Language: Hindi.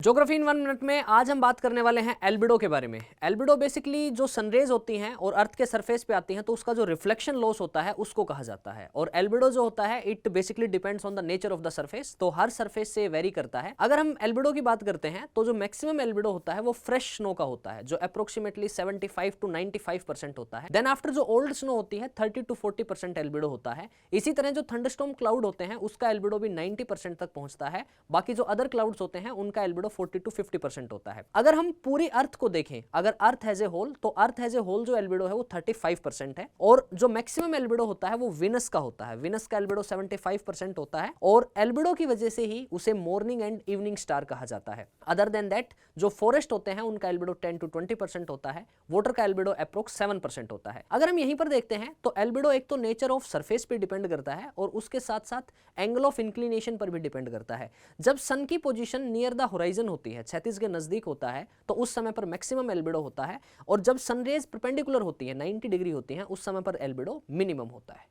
ज्योग्राफी इन 1 मिनट में आज हम बात करने वाले हैं एल्बिडो के बारे में। एल्बिडो बेसिकली जो सनरेज होती हैं और अर्थ के सरफेस पे आती हैं तो उसका जो रिफ्लेक्शन लॉस होता है उसको कहा जाता है। और एल्बिडो जो होता है it basically depends on the nature of the surface, तो हर सरफेस से वेरी करता है। अगर हम एल्बिडो की बात करते हैं तो जो मैक्सिमम एल्बिडो होता है वो फ्रेश स्नो का होता है, जो अप्रोक्सीमेटली 75 to 95% होता है। देन आफ्टर जो ओल्ड स्नो होती है 30 to 40% एल्बिडो होता है। इसी तरह जो थंडरस्टॉर्म क्लाउड होते हैं उसका एल्बिडो भी 90% तक पहुंचता है। बाकी जो अदर क्लाउड्स होते हैं उनका एल्बिडो 40 to 50% होता है। अगर हम पूरी अर्थ को देखें, अगर अर्थ एज ए होल, तो अर्थ एज ए होल जो एल्बिडो है वो 35% है। और जो मैक्सिमम एल्बिडो होता है वो विनस का होता है। विनस का एल्बिडो 75% होता है और एल्बिडो की वजह से ही उसे मॉर्निंग एंड इवनिंग स्टार कहा जाता है। अदर देन दैट जो फॉरेस्ट होते हैं उनका एल्बिडो 10 to 20% होता है। वाटर का एल्बिडो अप्रोक्स 7% होता है। अगर हम यहीं पर देखते हैं तो एल्बिडो एक तो नेचर ऑफ सरफेस पे डिपेंड करता है और उसके साथ साथ एंगल ऑफ इंक्लिनेशन पर भी डिपेंड करता है। जब सन की पोजीशन नियर द होराइजन होती है, क्षैतिज के नजदीक होता है, तो उस समय पर मैक्सिमम एल्बिडो होता है। और जब सनरेज परपेंडिकुलर होती है, 90 डिग्री होती है, उस समय पर एल्बिडो मिनिमम होता है।